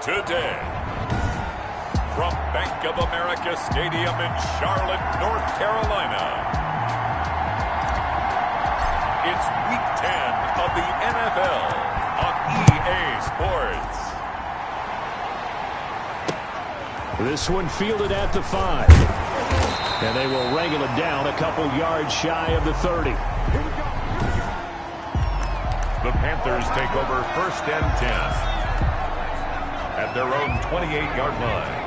today. From Bank of America Stadium in Charlotte, North Carolina, it's Week 10 of the NFL on EA Sports. This one fielded at the 5. And they will wrangle it down a couple yards shy of the 30. The Panthers take over 1st and 10 at their own 28-yard line.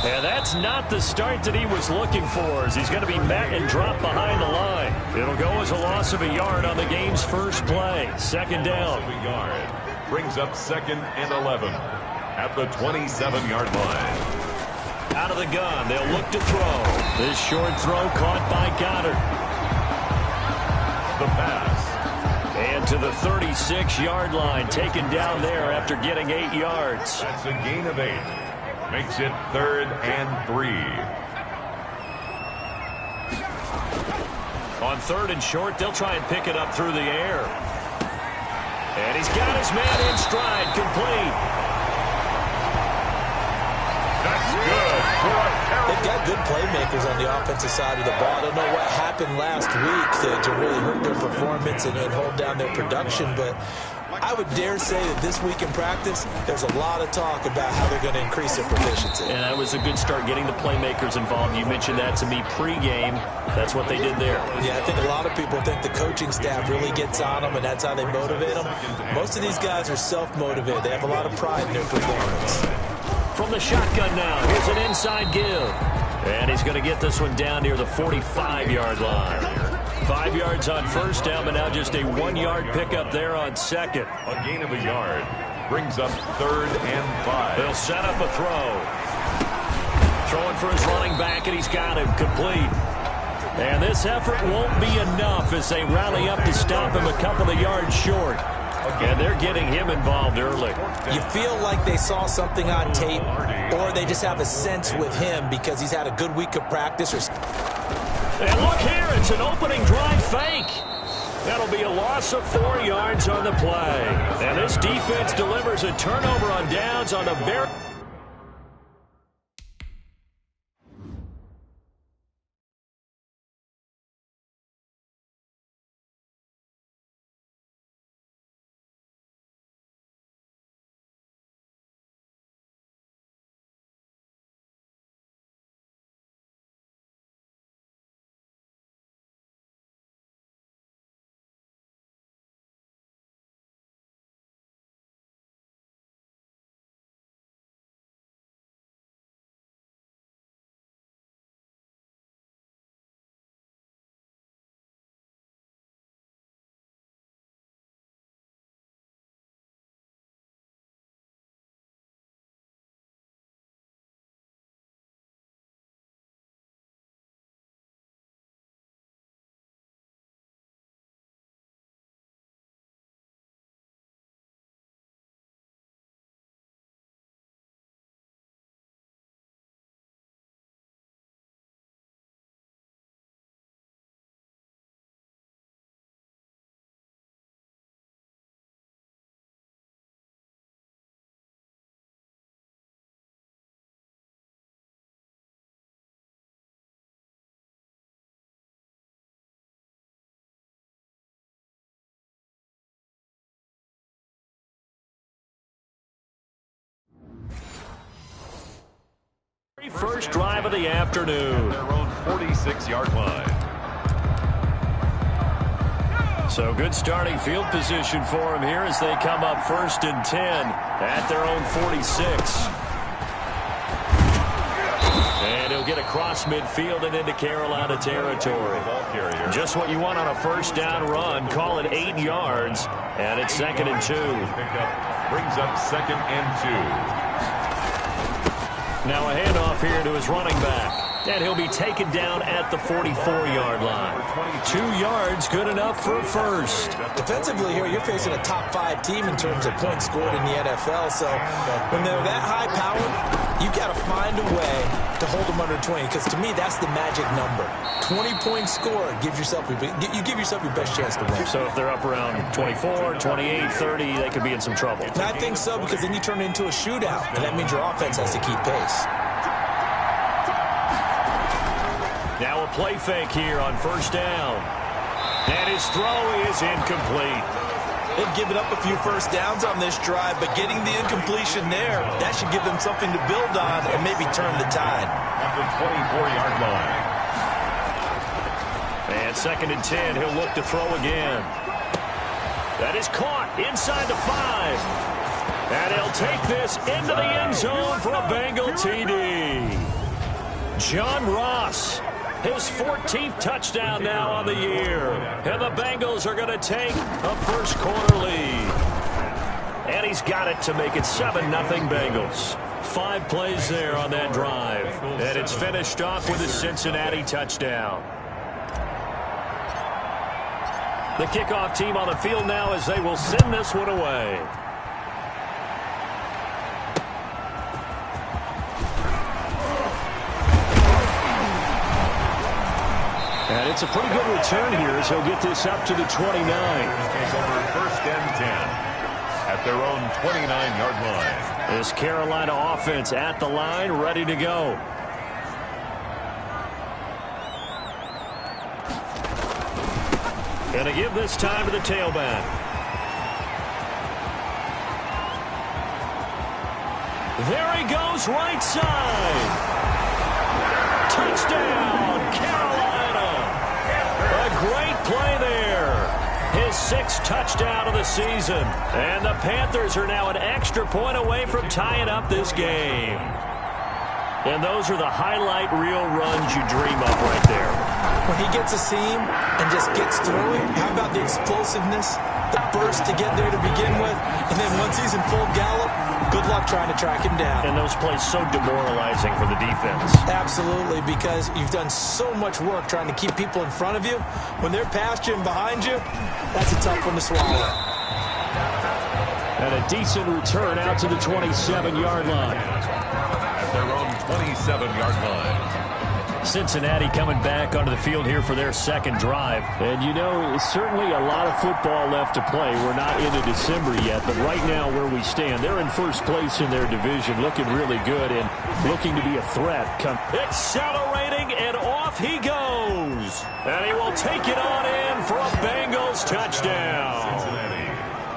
And that's not the start that he was looking for, as he's going to be met and dropped behind the line. It'll go as a loss of a yard on the game's first play. 2nd down. A yard brings up 2nd and 11 at the 27-yard line. Out of the gun, they'll look to throw. This short throw caught by Goddard. The pass. And to the 36-yard line, taken down there after getting 8 yards. That's a gain of 8. Makes it 3rd and 3. On 3rd and short, they'll try and pick it up through the air. And he's got his man in stride, complete. That's good. They've got good playmakers on the offensive side of the ball. I don't know what happened last week to really hurt their performance and hold down their production, but I would dare say that this week in practice, there's a lot of talk about how they're going to increase their proficiency. And that was a good start, getting the playmakers involved. You mentioned that to me pregame. That's what they did there. Yeah, I think a lot of people think the coaching staff really gets on them, and that's how they motivate them. Most of these guys are self-motivated. They have a lot of pride in their performance. From the shotgun now, here's an inside give. And he's going to get this one down near the 45-yard line. 5 yards on 1st down, but now just a 1-yard pickup there on 2nd. A gain of a yard brings up 3rd and 5. They'll set up a throw. Throwing for his running back, and he's got him complete. And this effort won't be enough as they rally up to stop him a couple of yards short. And they're getting him involved early. You feel like they saw something on tape, or they just have a sense with him because he's had a good week of practice. And look here, it's an opening drive fake. That'll be a loss of 4 yards on the play. And this defense delivers a turnover on downs on the very... First drive of the afternoon. Their own 46-yard line. So good starting field position for them here as they come up 1st and 10 at their own 46. And he'll get across midfield and into Carolina territory. Just what you want on a 1st down run. Call it 8 yards, and it's 2nd and 2. Brings up 2nd and 2. Now a handoff here to his running back. And he'll be taken down at the 44-yard line. 2 yards, good enough for a first. Defensively here, you're facing a top 5 team in terms of points scored in the NFL. So when they're that high powered, you got to find a way to hold them under 20. Because to me, that's the magic number. 20 points scored gives yourself your best chance to win. So if they're up around 24, 28, 30, they could be in some trouble. And I think so, because then you turn it into a shootout, and that means your offense has to keep pace. Now a play fake here on first down. And his throw is incomplete. They've given up a few first downs on this drive, but getting the incompletion there, that should give them something to build on and maybe turn the tide. At the 24-yard line. And 2nd and 10, he'll look to throw again. That is caught inside the 5. And he'll take this into the end zone for a Bengal TD. John Ross, his 14th touchdown now on the year. And the Bengals are going to take a first quarter lead. And he's got it to make it 7-0 Bengals. 5 plays there on that drive. And it's finished off with a Cincinnati touchdown. The kickoff team on the field now as they will send this one away. And it's a pretty good return here as he'll get this up to the 29. Take over 1st and 10 at their own 29-yard line. This Carolina offense at the line, ready to go. Going to give this time to the tailback. There he goes, right side. Touchdown, Carolina. A great play there. His 6th touchdown of the season. And the Panthers are now an extra point away from tying up this game. And those are the highlight reel runs you dream of right there. When he gets a seam and just gets through it, how about the explosiveness, the burst to get there to begin with, and then once he's in full gallop, good luck trying to track him down. And those plays so demoralizing for the defense. Absolutely, because you've done so much work trying to keep people in front of you. When they're past you and behind you, that's a tough one to swallow. And a decent return out to the 27-yard line. At their own 27-yard line. Cincinnati coming back onto the field here for their 2nd drive. And, you know, it's certainly a lot of football left to play. We're not into December yet, but right now where we stand, they're in first place in their division, looking really good and looking to be a threat. Accelerating, and off he goes. And he will take it on in for a Bengals touchdown.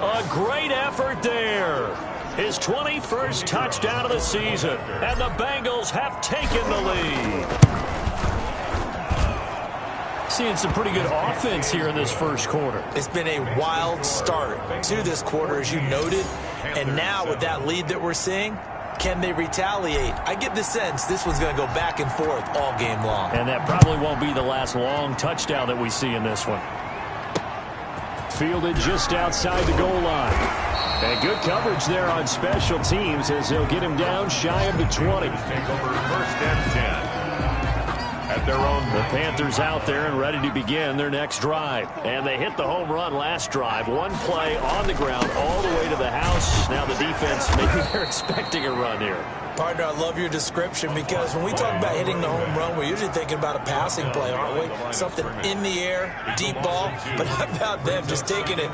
A great effort there. His 21st touchdown of the season, and the Bengals have taken the lead. Seeing some pretty good offense here in this first quarter. It's been a wild start to this quarter, as you noted. And now with that lead that we're seeing, can they retaliate? I get the sense this one's going to go back and forth all game long. And that probably won't be the last long touchdown that we see in this one. Fielded just outside the goal line. And good coverage there on special teams as they'll get him down shy of the 20. Take over 1st and 10 at their own. The Panthers out there and ready to begin their next drive. And they hit the home run last drive. One play on the ground all the way to the house. Now the defense, maybe they're expecting a run here. Partner, I love your description, because when we talk about hitting the home run, we're usually thinking about a passing play, aren't we? Something in the air, deep ball. But how about them just taking it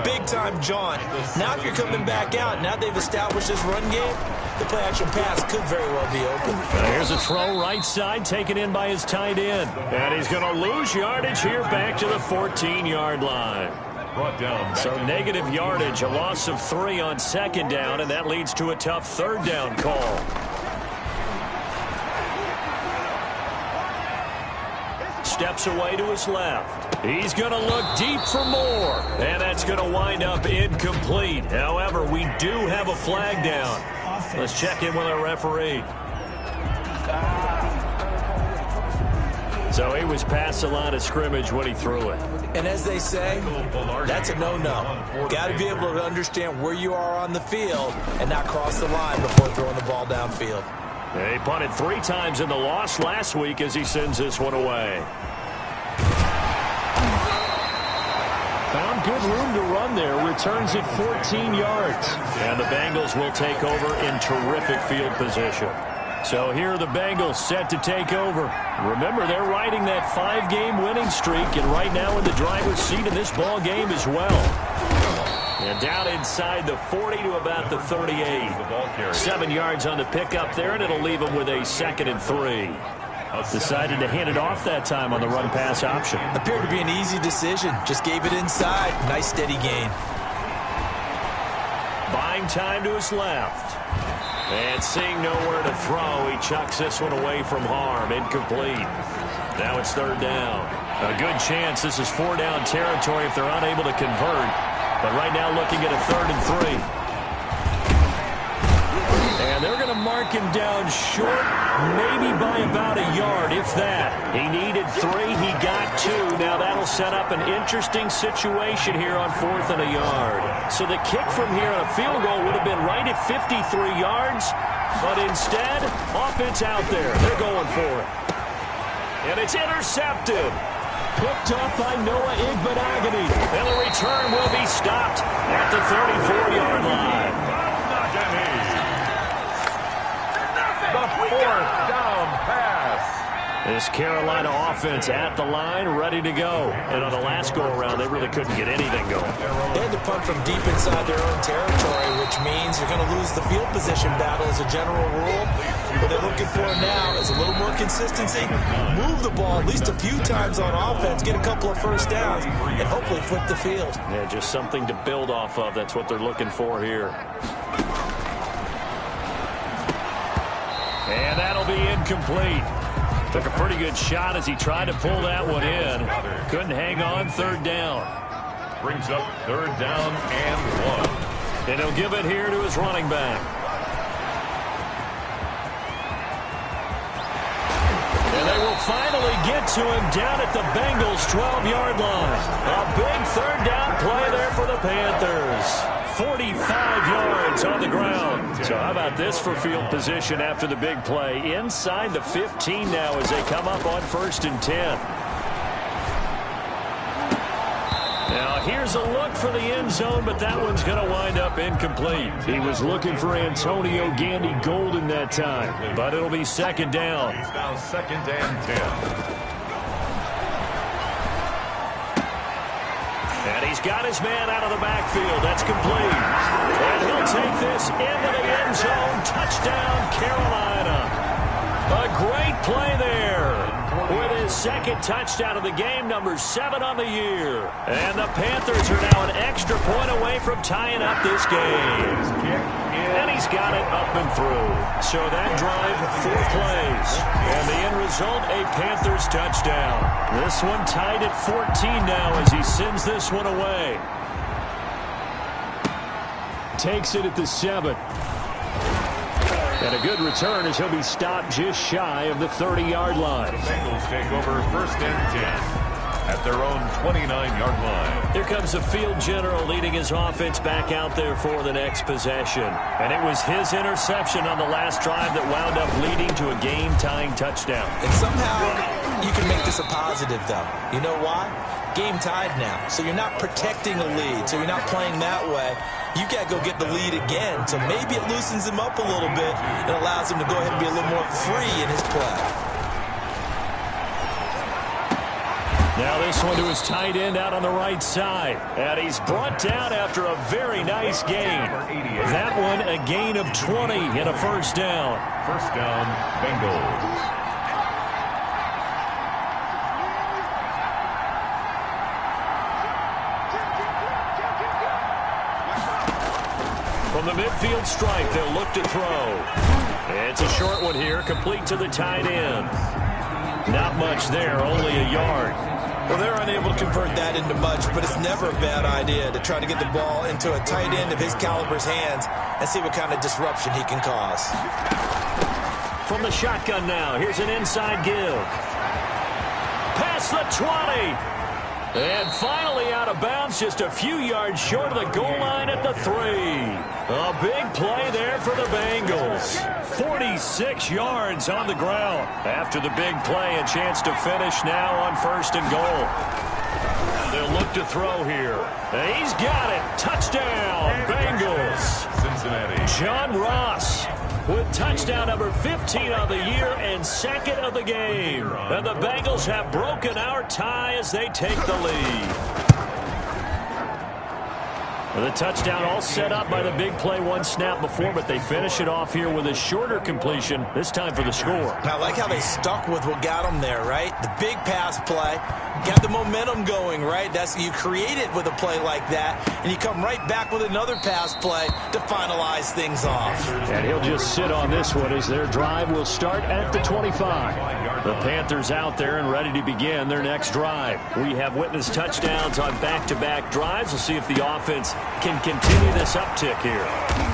big-time jaunt? Now if you're coming back out, now they've established this run game, the play-action pass could very well be open. Here's a throw right side, taken in by his tight end. And he's going to lose yardage here back to the 14-yard line. So negative yardage, a loss of 3 on 2nd down, and that leads to a tough 3rd down call. Steps away to his left. He's going to look deep for more, and that's going to wind up incomplete. However, we do have a flag down. Let's check in with our referee. So he was past the line of scrimmage when he threw it. And as they say, that's a no-no. Got to be able to understand where you are on the field and not cross the line before throwing the ball downfield. He punted 3 times in the loss last week as he sends this one away. Found good room to run there. Returns it 14 yards. And the Bengals will take over in terrific field position. So here are the Bengals set to take over. Remember, they're riding that 5-game winning streak, and right now in the driver's seat in this ball game as well. And down inside the 40 to about the 38. 7 yards on the pickup there, and it'll leave them with a 2nd and 3. Decided to hand it off that time on the run-pass option. Appeared to be an easy decision. Just gave it inside. Nice steady gain. Buying time to his left. And seeing nowhere to throw, he chucks this one away from harm. Incomplete. Now it's 3rd down. A good chance this is 4-down territory if they're unable to convert. But right now looking at a 3rd and 3. And they're going to mark him down short, maybe by about a yard, if that. He needed 3. He got 2. Now that'll set up an interesting situation here on 4th and a yard. So the kick from here on a field goal would have been right at 53 yards. But instead, offense out there. They're going for it. And it's intercepted. Picked up by Noah Igbenogany. And the return will be stopped at the 34-yard line. The 4th down pass. This Carolina offense at the line, ready to go. And on the last go-around, they really couldn't get anything going. They had to punt from deep inside their own territory, which means you're going to lose the field position battle as a general rule. What they're looking for now is a little more consistency, move the ball at least a few times on offense, get a couple of first downs, and hopefully flip the field. Yeah, just something to build off of. That's what they're looking for here. And that'll be incomplete. Took a pretty good shot as he tried to pull that one in. Couldn't hang on. 3rd down. Brings up 3rd down and 1. And he'll give it here to his running back. And they will finally get to him down at the Bengals' 12-yard line. A big 3rd down play there for the Panthers. 45 yards on the ground. So how about this for field position after the big play? Inside the 15 now as they come up on 1st and 10. Now here's a look for the end zone, but that one's going to wind up incomplete. He was looking for Antonio Gandy Golden that time, but it'll be 2nd down. He's now 2nd and 10. And he's got his man out of the backfield. That's complete. And he'll take this into the end zone. Touchdown, Carolina. A great play there. With his 2nd touchdown of the game, number 7 on the year. And the Panthers are now an extra point away from tying up this game. And he's got it up and through. So that drive, 4 plays. And the end result, a Panthers touchdown. This one tied at 14 now as he sends this one away. Takes it at the 7. And a good return as he'll be stopped just shy of the 30-yard line. The Bengals take over 1st and 10 at their own 29-yard line. Here comes the field general leading his offense back out there for the next possession. And it was his interception on the last drive that wound up leading to a game-tying touchdown. And somehow you can make this a positive, though. You know why? Game tied now. So you're not protecting a lead. So you're not playing that way. You got to go get the lead again. So maybe it loosens him up a little bit and allows him to go ahead and be a little more free in his play. Now this one to his tight end out on the right side. And he's brought down after a very nice gain. That one a gain of 20 and a 1st down. 1st down, Bengals. From the midfield stripe, they'll look to throw. It's a short one here, complete to the tight end. Not much there, only a yard. Well, they're unable to convert that into much, but it's never a bad idea to try to get the ball into a tight end of his caliber's hands and see what kind of disruption he can cause. From the shotgun now, here's an inside give. Past the 20. And finally out of bounds just a few yards short of the goal line at the 3. A big play there for the Bengals. 46 yards on the ground. After the big play, a chance to finish now on 1st and goal. They'll look to throw here. He's got it. Touchdown, Bengals. Cincinnati. John Ross with touchdown number 15 of the year and 2nd of the game. And the Bengals have broken our tie as they take the lead. The touchdown all set up by the big play one snap before, but they finish it off here with a shorter completion, this time for the score. I like how they stuck with what got them there, right? The big pass play, got the momentum going, right? You create it with a play like that, and you come right back with another pass play to finalize things off. And he'll just sit on this one as their drive will start at the 25. The Panthers out there and ready to begin their next drive. We have witnessed touchdowns on back-to-back drives. We'll see if the offense can continue this uptick here.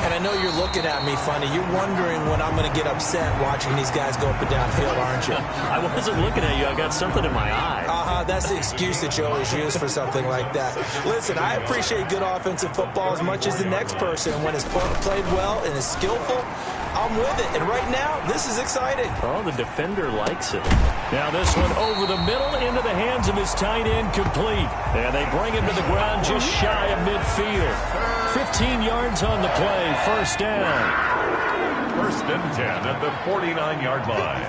And I know you're looking at me funny. You're wondering when I'm going to get upset watching these guys go up and down field, aren't you? I wasn't looking at you. I got something in my eye. That's the excuse that you always use for something like that. Listen, I appreciate good offensive football as much as the next person. When it's played well and is skillful, I'm with it. And right now, this is exciting. Oh, the defender likes it. Now this one over the middle into the hands of his tight end, complete. And they bring him to the ground just shy of midfield. 15 yards on the play, 1st down. 1st and 10 at the 49-yard line.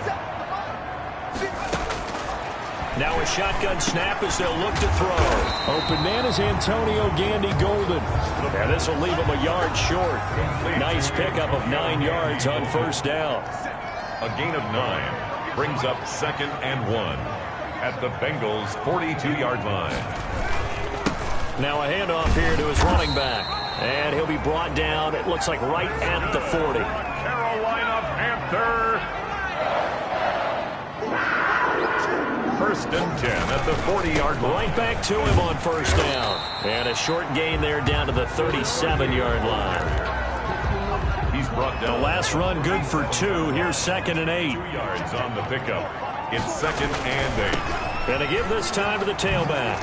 Now a shotgun snap as they'll look to throw. Open man is Antonio Gandy Golden. And this will leave him a yard short. Nice pickup of 9 yards on 1st down. A gain of 9 brings up 2nd and 1 at the Bengals' 42-yard line. Now a handoff here to his running back. And he'll be brought down, it looks like right at the 40. Carolina Panther. 1st and 10 at the 40-yard line. Right back to him on 1st down. And a short gain there down to the 37-yard line. He's brought down. The last run good for 2. Here's 2nd and 8. 2 yards on the pickup. It's 2nd and 8. Going to give this time to the tailback.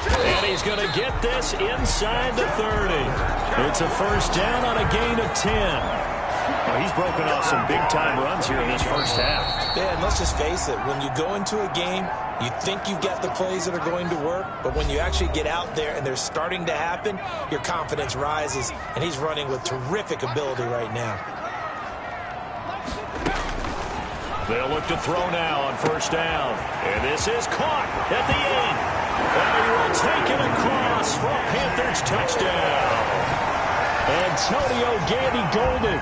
And he's going to get this inside the 30. It's a 1st down on a gain of 10. Well, he's broken off some big-time runs here in this 1st half. Yeah, and let's just face it. When you go into a game, you think you've got the plays that are going to work, but when you actually get out there and they're starting to happen, your confidence rises, and he's running with terrific ability right now. They'll look to throw now on 1st down. And this is caught at the 8. And he will take it across for a Panthers touchdown. Antonio Gandy Golden,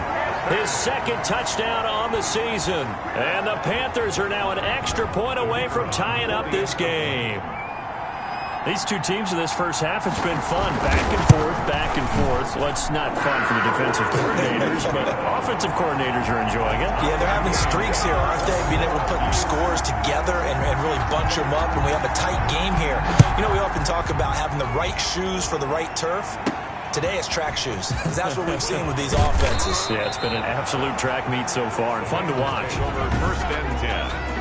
his 2nd touchdown on the season. And the Panthers are now an extra point away from tying up this game. These two teams in this 1st half, it's been fun. Back and forth, back and forth. Well, it's not fun for the defensive coordinators, but offensive coordinators are enjoying it. Yeah, they're having streaks here, aren't they? Being able to put scores together and really bunch them up, and we have a tight game here. You know, we often talk about having the right shoes for the right turf. Today it's track shoes. That's what we've seen with these offenses. Yeah, it's been an absolute track meet so far and fun to watch. Over 1st and 10.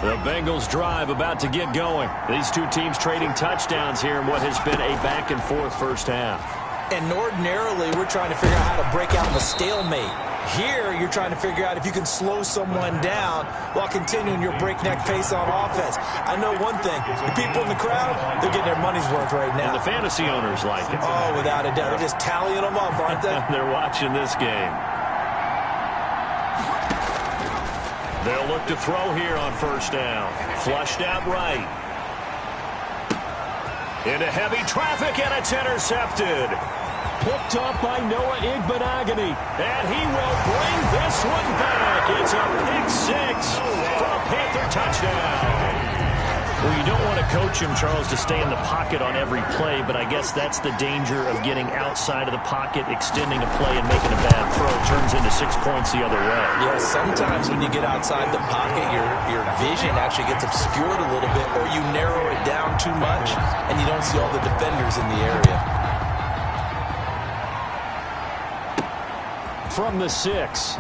The Bengals drive about to get going. These two teams trading touchdowns here in what has been a back-and-forth 1st half. And ordinarily, we're trying to figure out how to break out of a stalemate. Here, you're trying to figure out if you can slow someone down while continuing your breakneck pace on offense. I know one thing. The people in the crowd, they're getting their money's worth right now. And the fantasy owners like it. Oh, without a doubt. They're just tallying them up, aren't they? They're watching this game. They'll look to throw here on 1st down. Flushed out right. Into heavy traffic, and it's intercepted. Picked up by Noah Igbenogany, and he will bring this one back. It's a pick-6 for a Panther touchdown. Well, you don't want to coach him, Charles, to stay in the pocket on every play, but I guess that's the danger of getting outside of the pocket, extending a play, and making a bad throw. It turns into 6 points the other way. Yeah, sometimes when you get outside the pocket, your vision actually gets obscured a little bit, or you narrow it down too much, and you don't see all the defenders in the area. From the 6.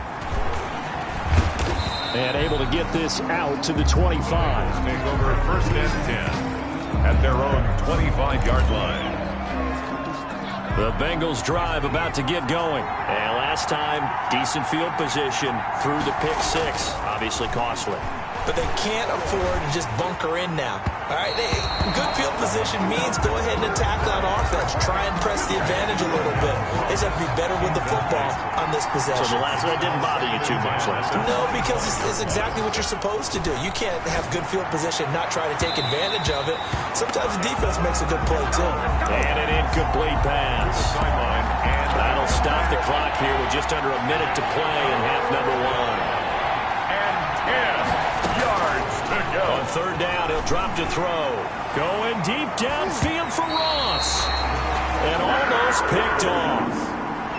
And able to get this out to the 25. Take over first and 10 at their own 25-yard line. The Bengals drive about to get going. And last time, decent field position through the pick six. Obviously costly. But they can't afford to just bunker in now. All right, good field position means go ahead and attack on offense. Try and press the advantage a little bit. They just have to be better with the football on this possession. So the last one didn't bother you too much last time? No, because it's exactly what you're supposed to do. You can't have good field position, not try to take advantage of it. Sometimes the defense makes a good play, too. And an incomplete pass. That'll stop the clock here with just under a minute to play in half number one. And 10 yards to go. On third down, he'll drop to throw. Going deep downfield for Ross. And almost picked off.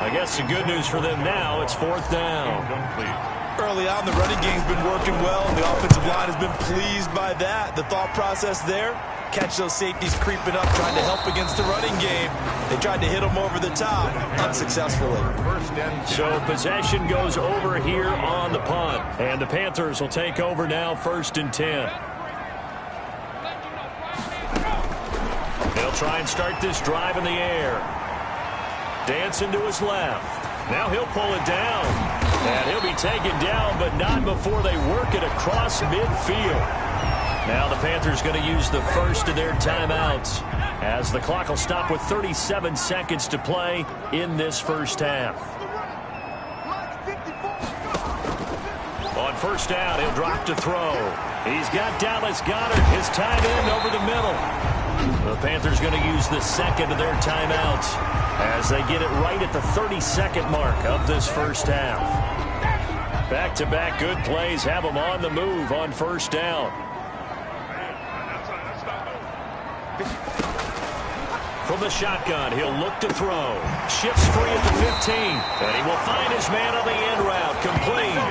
I guess the good news for them now, it's fourth down. Early on, the running game's been working well, and the offensive line has been pleased by that. The thought process there, catch those safeties creeping up, trying to help against the running game. They tried to hit them over the top, unsuccessfully. So possession goes over here on the punt, and the Panthers will take over now first and 10. They'll try and start this drive in the air. Dancing to his left. Now he'll pull it down. And he'll be taken down, but not before they work it across midfield. Now the Panthers going to use the first of their timeouts as the clock will stop with 37 seconds to play in this first half. On first down, he'll drop to throw. He's got Dallas Goedert, his tight end, over the middle. The Panthers going to use the second of their timeouts as they get it right at the 30-second mark of this first half. Back-to-back good plays have them on the move on first down. From the shotgun, he'll look to throw. Shifts free at the 15. And he will find his man on the end route. Complete.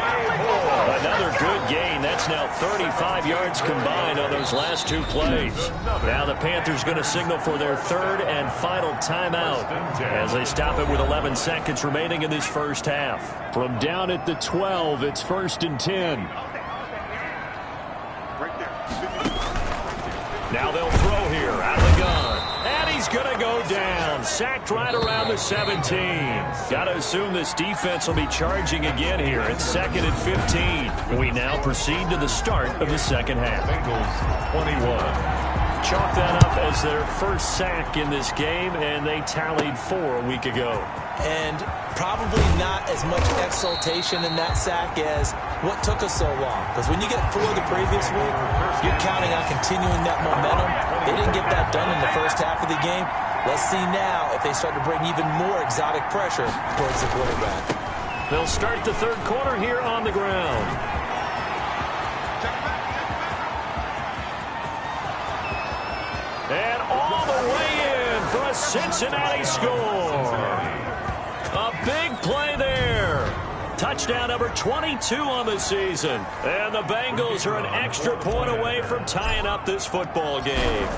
Another good gain. That's now 35 yards combined on those last two plays. Now the Panthers going to signal for their third and final timeout as they stop it with 11 seconds remaining in this first half. From down at the 12, it's first and 10. Now they'll throw here out of the gun. And he's going to go down. Sacked right around the 17. Got to assume this defense will be charging again here. It's second and 15. We now proceed to the start of the second half. Bengals 21. Chalk that up as their first sack in this game, and they tallied 4 a week ago. And probably not as much exultation in that sack as what took us so long. Because when you get 4 the previous week, you're counting on continuing that momentum. They didn't get that done in the first half of the game. Let's see now if they start to bring even more exotic pressure towards the quarterback. They'll start the third quarter here on the ground. And all the way in for a Cincinnati score. A big play there. Touchdown number 22 on the season. And the Bengals are an extra point away from tying up this football game.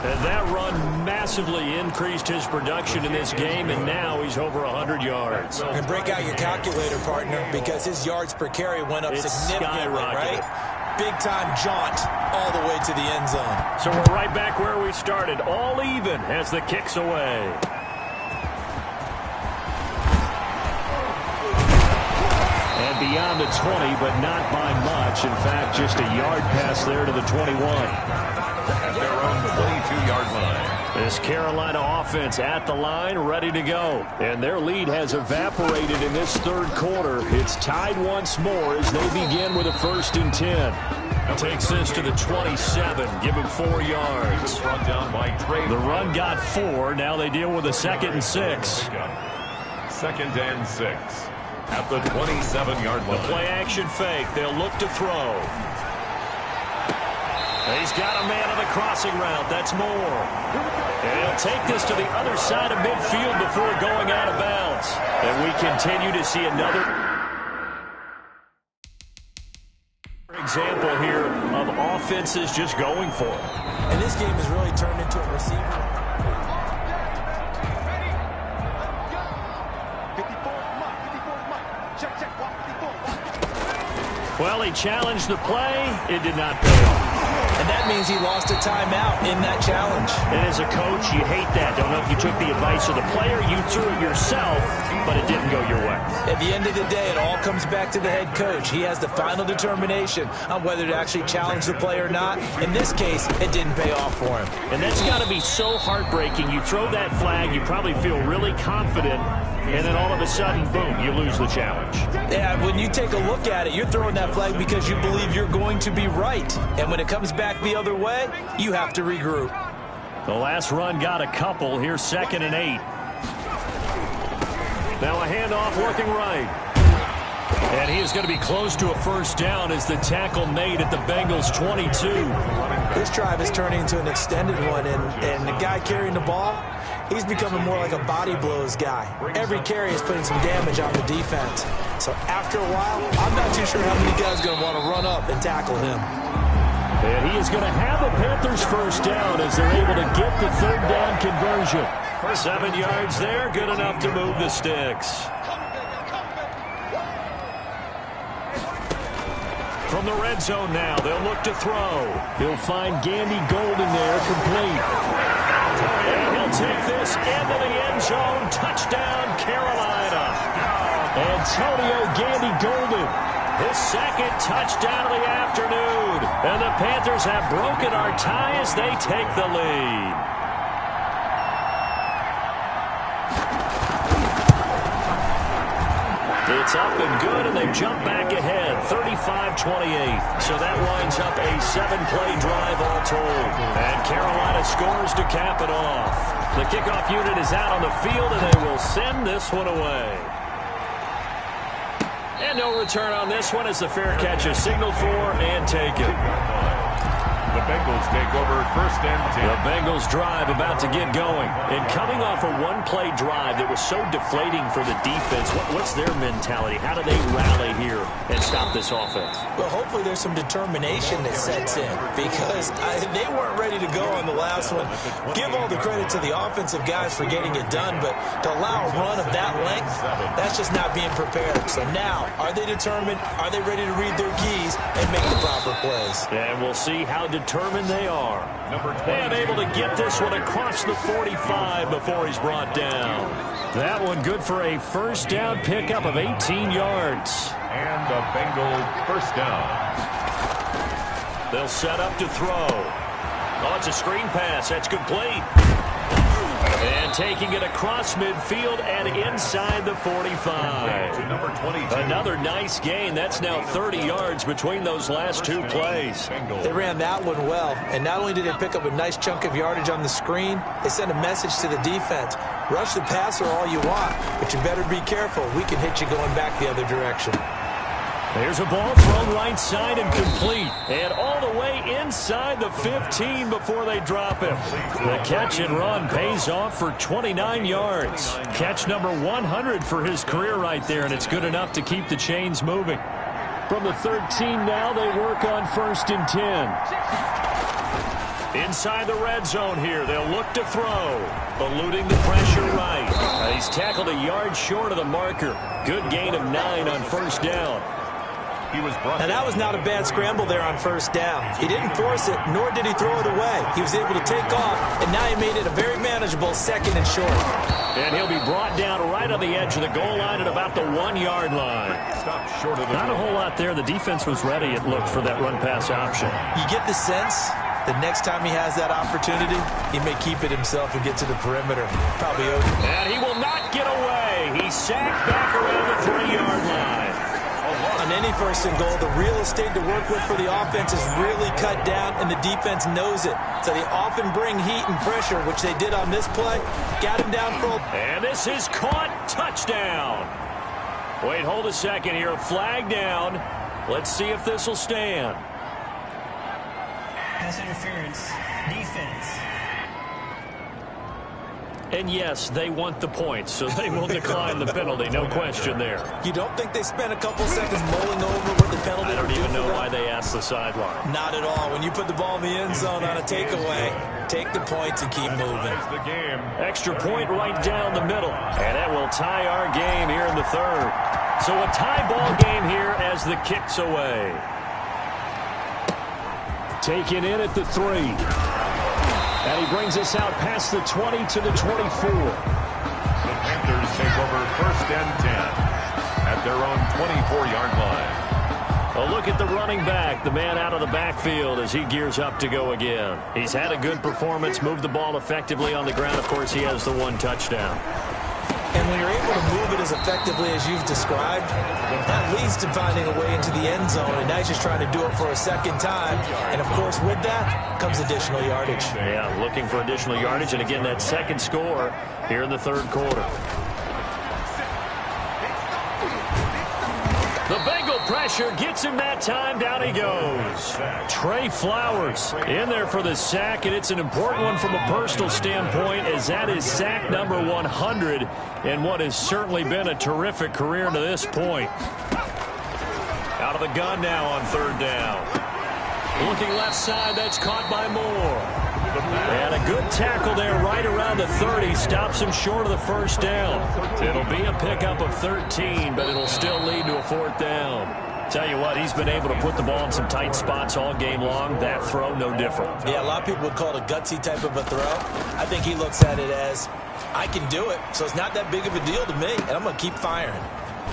And that run massively increased his production in this game, and now he's over 100 yards. And break out your calculator, partner, because his yards per carry went up significantly, right? Big-time jaunt all the way to the end zone. So we're right back where we started, all even as the kick's away. And beyond the 20, but not by much. In fact, just a yard pass there to the 21. At their own 22-yard line. This Carolina offense at the line, ready to go. And their lead has evaporated in this third quarter. It's tied once more as they begin with a first and 10. Takes this to the 27, give him 4 yards. The run got 4. Now they deal with a second and 6. Second and 6 at the 27-yard line. The play action fake. They'll look to throw. He's got a man on the crossing route. That's Moore. And he'll take this to the other side of midfield before going out of bounds. And we continue to see another example here of offenses just going for it. And this game has really turned into a receiver. Well, he challenged the play. It did not pay off. And that means he lost a timeout in that challenge. And as a coach, you hate that. Don't know if you took the advice of the player. You threw it yourself, but it didn't go your way. At the end of the day, it all comes back to the head coach. He has the final determination on whether to actually challenge the play or not. In this case, it didn't pay off for him. And that's got to be so heartbreaking. You throw that flag, you probably feel really confident, and then all of a sudden, boom, you lose the challenge. Yeah, when you take a look at it, you're throwing that flag because you believe you're going to be right. And when it comes back the other way, you have to regroup. The last run got a couple. Here's 2nd and 8. Now a handoff looking right. And he is going to be close to a first down as the tackle made at the Bengals 22. This drive is turning into an extended one, and the guy carrying the ball, he's becoming more like a body blows guy. Every carry is putting some damage on the defense. So after a while, I'm not too sure how many guys are going to want to run up and tackle him. And he is going to have the Panthers first down as they're able to get the 3rd down conversion. 7 yards there, good enough to move the sticks. From the red zone now, they'll look to throw. He'll find Gandy Golden there, complete. And he'll take this into the end zone. Touchdown, Carolina. Antonio Gandy Golden, his 2nd touchdown of the afternoon. And the Panthers have broken our tie as they take the lead. It's up and good, and they've jumped back ahead, 35-28. So that winds up a 7-play drive all told. And Carolina scores to cap it off. The kickoff unit is out on the field, and they will send this one away. And no return on this one as the fair catch is signaled for and taken. The Bengals take over 1st and 10. The Bengals drive about to get going. And coming off a one-play drive that was so deflating for the defense, what's their mentality? How do they rally here and stop this offense? Well, hopefully there's some determination that sets in because they weren't ready to go on the last one. Give all the credit to the offensive guys for getting it done, but to allow a run of that length, that's just not being prepared. So now, are they determined? Are they ready to read their keys and make the proper plays? And we'll see how determined they are. And able to get this one across the 45 before he's brought down. That one good for a first down pickup of 18 yards. And a Bengal first down. They'll set up to throw. Oh, it's a screen pass. That's complete. And taking it across midfield and inside the 45. To number 22. Another nice gain. That's now 30 yards between those last 2 plays. They ran that one well, and not only did they pick up a nice chunk of yardage on the screen, they sent a message to the defense. Rush the passer all you want, but you better be careful. We can hit you going back the other direction. There's a ball thrown right side and complete. And all the way inside the 15 before they drop him. The catch and run pays off for 29 yards. Catch number 100 for his career right there, and it's good enough to keep the chains moving. From the 13 now, they work on 1st and 10. Inside the red zone here, they'll look to throw. Eluding the pressure right. He's tackled a yard short of the marker. Good gain of 9 on 1st down. Now, that was not a bad scramble there on 1st down. He didn't force it, nor did he throw it away. He was able to take off, and now he made it a very manageable 2nd and short. And he'll be brought down right on the edge of the goal line at about the 1-yard line. Not a whole lot there. The defense was ready, it looked, for that run-pass option. You get the sense the next time he has that opportunity, he may keep it himself and get to the perimeter. Probably over. And he will not get away. He's sacked back around the 3-yard line. On any 1st and goal, the real estate to work with for the offense is really cut down, and the defense knows it. So they often bring heat and pressure, which they did on this play. Got him down for... And this is caught. Touchdown. Wait, hold a second here. Flag down. Let's see if this will stand. Pass interference. Defense. And yes, they want the points, so they will decline the penalty. No question there. You don't think they spent a couple seconds mulling over what the penalty? I don't even know why they asked the sideline. Not at all. When you put the ball in the end zone on a takeaway, take the points and keep moving. Extra point right down the middle. And that will tie our game here in the 3rd. So a tie ball game here as the kick's away. Taken in at the 3. And he brings us out past the 20 to the 24. The Panthers take over 1st and 10 at their own 24-yard line. A look at the running back, the man out of the backfield as he gears up to go again. He's had a good performance, moved the ball effectively on the ground. Of course, he has the 1 touchdown. And when you're able to move it as effectively as you've described, that leads to finding a way into the end zone. And now he's just trying to do it for a second time. And, of course, with that comes additional yardage. Yeah, looking for additional yardage. And, again, that second score here in the 3rd quarter. The Bengal pressure gets him that time. Down he goes. Trey Flowers in there for the sack, and it's an important one from a personal standpoint, as that is sack number 100 in what has certainly been a terrific career to this point. Out of the gun now on 3rd down. Looking left side, that's caught by Moore. And a good tackle there right around the 30. Stops him short of the 1st down. It'll be a pickup of 13, but it'll still lead to a 4th down. Tell you what, he's been able to put the ball in some tight spots all game long. That throw, no different. Yeah, a lot of people would call it a gutsy type of a throw. I think he looks at it as, I can do it, so it's not that big of a deal to me, and I'm going to keep firing.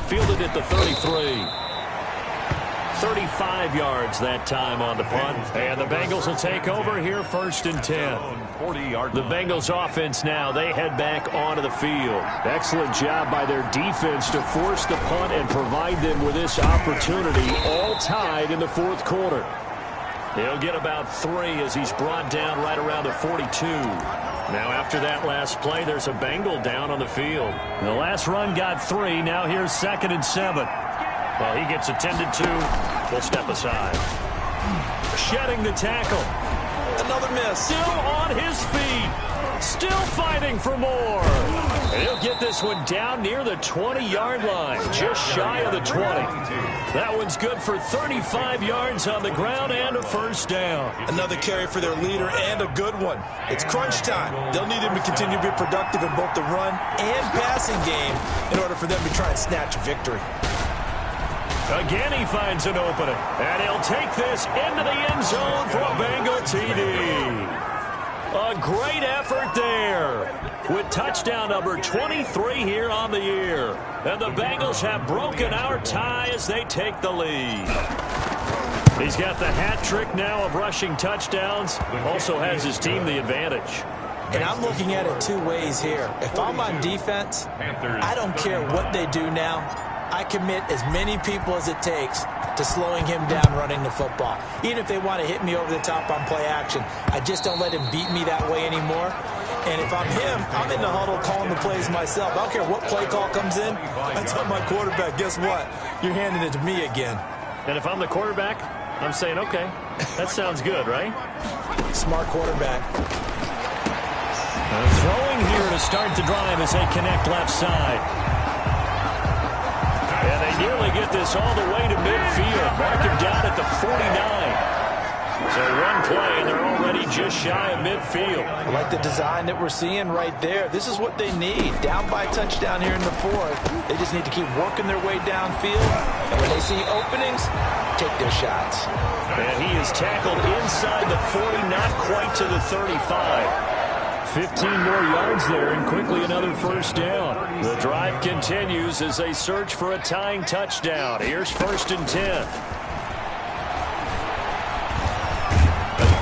Fielded at the 33. 35 yards that time on the punt. And the Bengals will take over here 1st and 10. The Bengals offense now, they head back onto the field. Excellent job by their defense to force the punt and provide them with this opportunity, all tied in the 4th quarter. He'll get about 3 as he's brought down right around the 42. Now after that last play, there's a Bengal down on the field. The last run got 3. Now here's 2nd and 7. Well, he gets attended to. We'll step aside. Shedding the tackle. Another miss. Still on his feet. Still fighting for more. And he'll get this one down near the 20-yard line. Just shy of the 20. That one's good for 35 yards on the ground and a 1st down. Another carry for their leader and a good one. It's crunch time. They'll need him to continue to be productive in both the run and passing game in order for them to try and snatch a victory. Again, he finds an opening, and he'll take this into the end zone for a Bengal TD. A great effort there with touchdown number 23 here on the year. And the Bengals have broken our tie as they take the lead. He's got the hat trick now of rushing touchdowns. Also has his team the advantage. And I'm looking at it 2 ways here. If I'm on defense, I don't care what they do now. I commit as many people as it takes to slowing him down running the football. Even if they want to hit me over the top on play action, I just don't let him beat me that way anymore. And if I'm him, I'm in the huddle calling the plays myself. I don't care what play call comes in. I tell my quarterback, guess what? You're handing it to me again. And if I'm the quarterback, I'm saying, okay, that sounds good, right? Smart quarterback. Throwing here to start the drive as they connect left side. And they nearly get this all the way to midfield. Mark him down at the 49. So one play, and they're already just shy of midfield. I like the design that we're seeing right there. This is what they need. Down by a touchdown here in the 4th. They just need to keep working their way downfield. And when they see openings, take their shots. And he is tackled inside the 40, not quite to the 35. 15 more yards there, and quickly another 1st down. The drive continues as they search for a tying touchdown. Here's 1st and 10.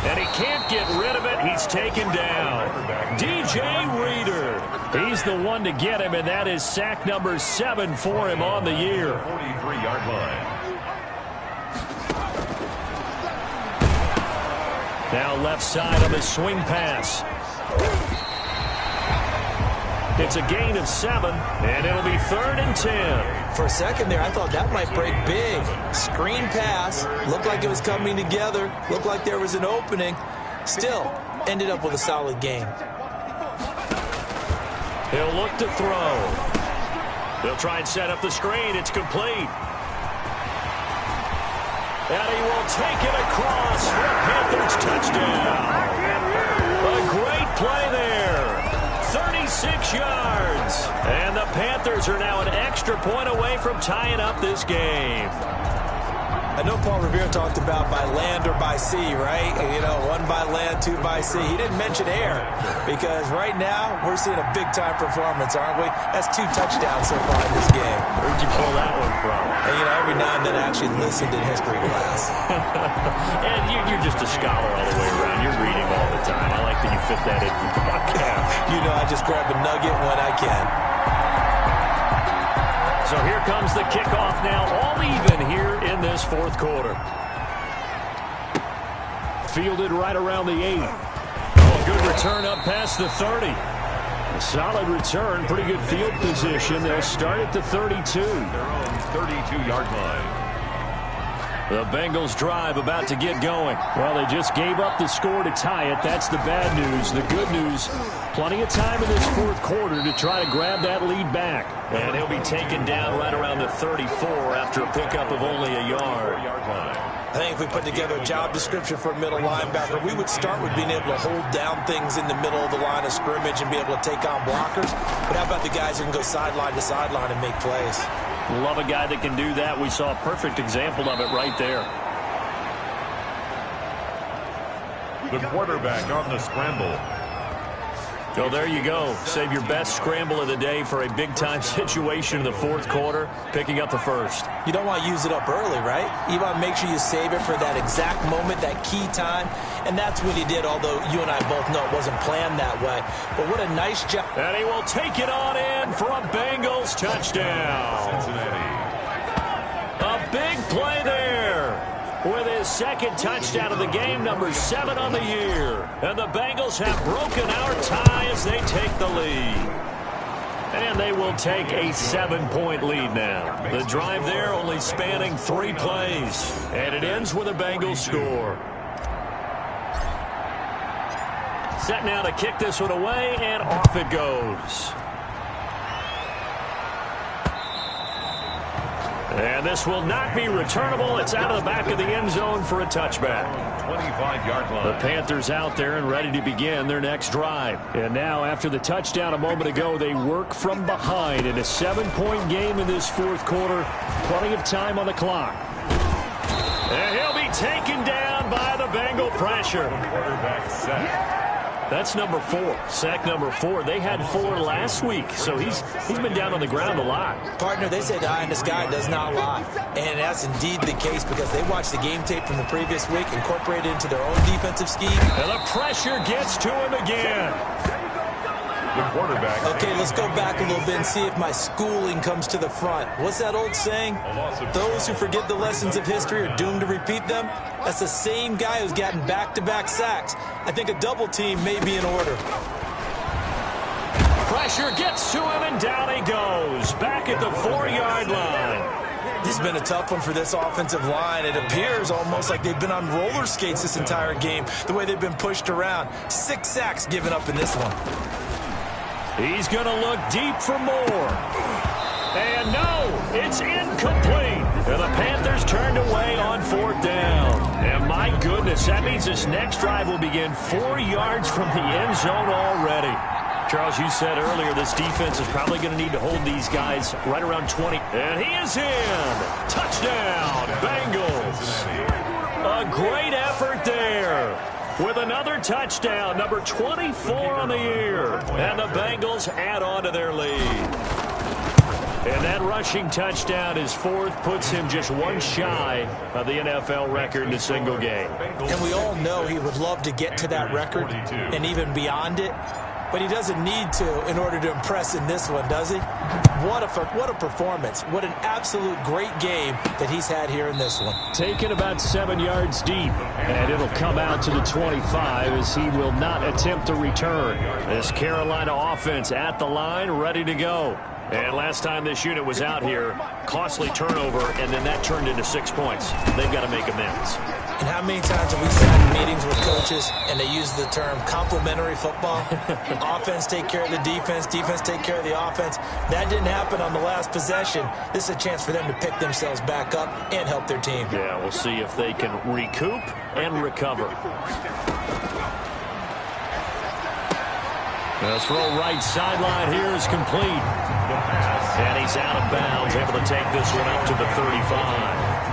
And he can't get rid of it. He's taken down. DJ Reader. He's the one to get him, and that is sack number 7 for him on the year. 43-yard line. Now left side on the swing pass. It's a gain of 7, and it'll be 3rd and 10. For a second there, I thought that might break big. Screen pass. Looked like it was coming together. Looked like there was an opening. Still, ended up with a solid game. He'll look to throw. He'll try and set up the screen. It's complete. And he will take it across for a Panthers touchdown. A great play there. 36 yards. And the Panthers Bengals are now an extra point away from tying up this game. I know Paul Revere talked about by land or by sea, right? You know, one by land, two by sea. He didn't mention air because right now we're seeing a big-time performance, aren't we? That's 2 touchdowns so far in this game. Where'd you pull that one from? And, you know, every now and then I actually listened in history class. And you're just a scholar all the way around. You're reading all the time. I like that you fit that in the podcast. You know, I just grab a nugget when I can. So here comes the kickoff now, all even here in this fourth quarter. Fielded right around the 8. Oh, good return up past the 30. A solid return, pretty good field position. They'll start at the 32. Their own 32-yard line. The Bengals drive about to get going. Well, they just gave up the score to tie it. That's the bad news. The good news, plenty of time in this fourth quarter to try to grab that lead back. And he'll be taken down right around the 34 after a pickup of only a yard. I think if we put together a job description for a middle linebacker, we would start with being able to hold down things in the middle of the line of scrimmage and be able to take on blockers. But how about the guys who can go sideline to sideline and make plays? Love a guy that can do that. We saw a perfect example of it right there. The quarterback on the scramble. So there you go. Save your best scramble of the day for a big-time situation in the fourth quarter, picking up the first. You don't want to use it up early, right? You want to make sure you save it for that exact moment, that key time. And that's what he did, although you and I both know it wasn't planned that way. But what a nice job. And he will take it on in for a Bengals touchdown. Cincinnati. A big play there with his second touchdown of the game, number 7 on the year. And the Bengals have broken our tie as they take the lead. And they will take a 7-point lead now. The drive there only spanning 3 plays. And it ends with a Bengals score. Set now to kick this one away, and off it goes. And this will not be returnable. It's out of the back of the end zone for a touchback. 25-yard line. The Panthers out there and ready to begin their next drive. And now, after the touchdown a moment ago, they work from behind in a 7-point game in this fourth quarter. Plenty of time on the clock. And he'll be taken down by the Bengal pressure. Quarterback sack. That's number 4. Sack number 4. They had 4 last week, so he's been down on the ground a lot. Partner, they say the eye in the sky does not lie. And that's indeed the case because they watched the game tape from the previous week, incorporated into their own defensive scheme. And the pressure gets to him again. The quarterback. Okay, let's go back a little bit and see if my schooling comes to the front. What's that old saying? Those who forget the lessons of history are doomed to repeat them. That's the same guy who's gotten back-to-back sacks. I think a double team may be in order. Pressure gets to him, and down he goes. Back at the 4-yard line. This has been a tough one for this offensive line. It appears almost like they've been on roller skates this entire game, the way they've been pushed around. 6 sacks given up in this one. He's going to look deep for more. And no, it's incomplete. And the Panthers turned away on 4th down. And my goodness, that means this next drive will begin 4 yards from the end zone already. Charles, you said earlier this defense is probably going to need to hold these guys right around 20. And he is in. Touchdown, Bengals. A great effort there. With another touchdown, number 24 on the year. And the Bengals add on to their lead. And that rushing touchdown, his 4th, puts him just 1 shy of the NFL record in a single game. And we all know he would love to get to that record and even beyond it. But he doesn't need to in order to impress in this one, does he? What a performance. What an absolute great game that he's had here in this one. Taken about 7 yards deep, and it'll come out to the 25 as he will not attempt a return. This Carolina offense at the line, ready to go. And last time this unit was out here, costly turnover, and then that turned into 6 points. They've got to make amends. And how many times have we sat in meetings with coaches and they use the term complementary football? Offense take care of the defense, defense take care of the offense. That didn't happen on the last possession. This is a chance for them to pick themselves back up and help their team. Yeah, we'll see if they can recoup and recover. This throw right sideline here is complete. The pass And he's out of bounds, able to take this one up to the 35.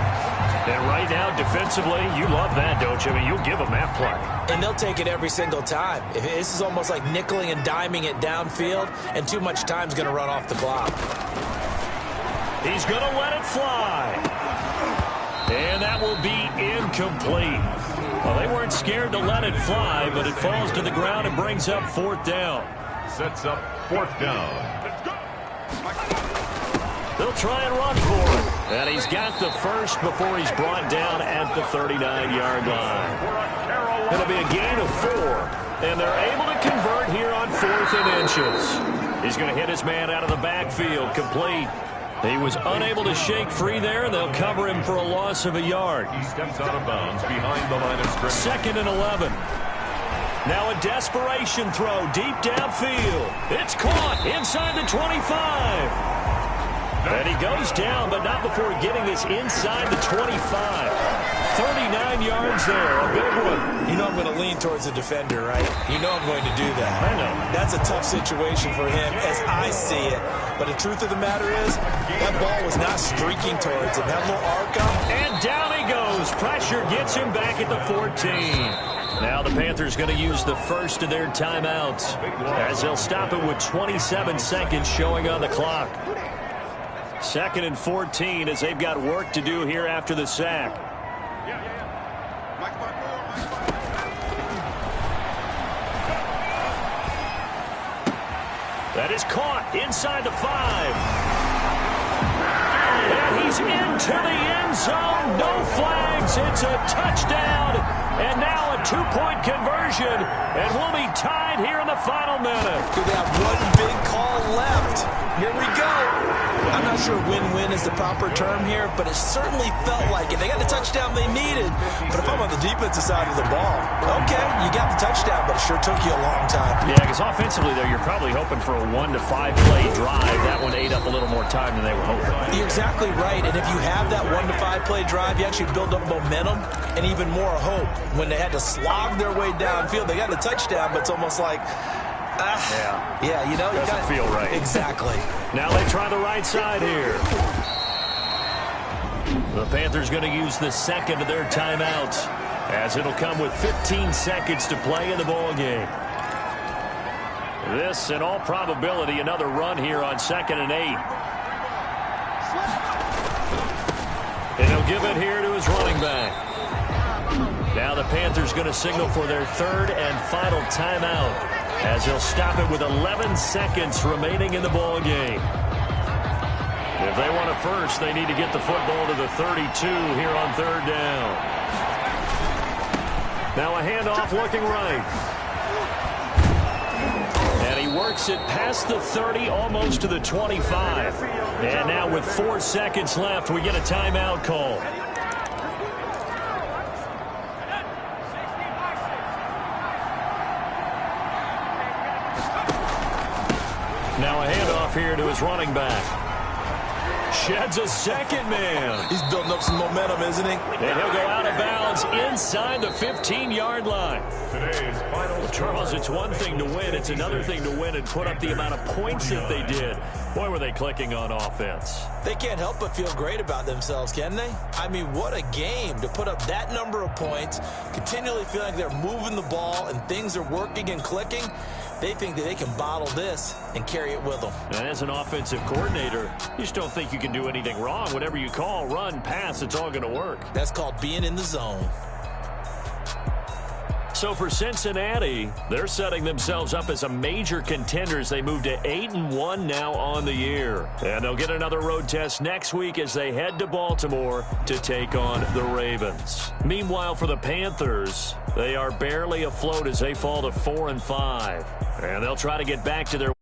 And right now, defensively, you love that, don't you? I mean, you'll give them that play. And they'll take it every single time. This is almost like nickeling and diming it downfield, and too much time's going to run off the clock. He's going to let it fly. And that will be incomplete. Well, they weren't scared to let it fly, but it falls to the ground and brings up 4th down. Sets up 4th down. They'll try and run for it. And he's got the first before he's brought down at the 39-yard line. It'll be a gain of 4. And they're able to convert here on 4th and inches. He's going to hit his man out of the backfield, complete. He was unable to shake free there, and they'll cover him for a loss of a yard. He steps out of bounds behind the line of scrimmage. 2nd and 11. Now a desperation throw deep downfield. It's caught inside the 25. And he goes down, but not before getting this inside the 25. 39 yards there, a big one. You know I'm going to lean towards the defender, right? You know I'm going to do that. I know. That's a tough situation for him as I see it. But the truth of the matter is, that ball was not streaking towards him. That little arc up. And down he goes. Pressure gets him back at the 14. Now the Panthers going to use the first of their timeouts as they'll stop it with 27 seconds showing on the clock. 2nd and 14 as they've got work to do here after the sack. That is caught inside the 5. And he's into the end zone. No flags. It's a touchdown. And now a 2-point conversion. And we'll be tied here in the final minute. They have one big call left. Here we go. I'm not sure win-win is the proper term here, but it certainly felt like it. They got the touchdown they needed. But if I'm on the defensive side of the ball, okay, you got the touchdown, but it sure took you a long time. Yeah, because offensively, though, you're probably hoping for a 1 to 5 play drive. That one ate up a little more time than they were hoping. You're exactly right. And if you have that 1 to 5 play drive, you actually build up momentum and even more hope. When they had to slog their way downfield, they got the touchdown, but it's almost like, yeah, you know, doesn't feel right. Exactly. Now they try the right side here. The Panthers going to use the second of their timeouts, as it'll come with 15 seconds to play in the ball game. This, in all probability, another run here on 2nd and 8. And he'll give it here to his running back. Now the Panthers going to signal for their 3rd and final timeout, as he'll stop it with 11 seconds remaining in the ball game. If they want a first, they need to get the football to the 32 here on 3rd down. Now a handoff looking right. And he works it past the 30, almost to the 25. And now with 4 seconds left, we get a timeout call. Now a handoff here to his running back. Sheds a second man. He's building up some momentum, isn't he? And he'll go out of bounds inside the 15-yard line. Today's final. Well, Charles, it's one thing to win. It's another thing to win and put up the amount of points that they did. Boy, were they clicking on offense. They can't help but feel great about themselves, can they? I mean, what a game to put up that number of points, continually feel like they're moving the ball and things are working and clicking. They think that they can bottle this and carry it with them. And as an offensive coordinator, you just don't think you can do anything wrong. Whatever you call, run, pass, it's all going to work. That's called being in the zone. So for Cincinnati, they're setting themselves up as a major contender as they move to 8-1 now on the year. And they'll get another road test next week as they head to Baltimore to take on the Ravens. Meanwhile, for the Panthers, they are barely afloat as they fall to 4-5. And they'll try to get back to their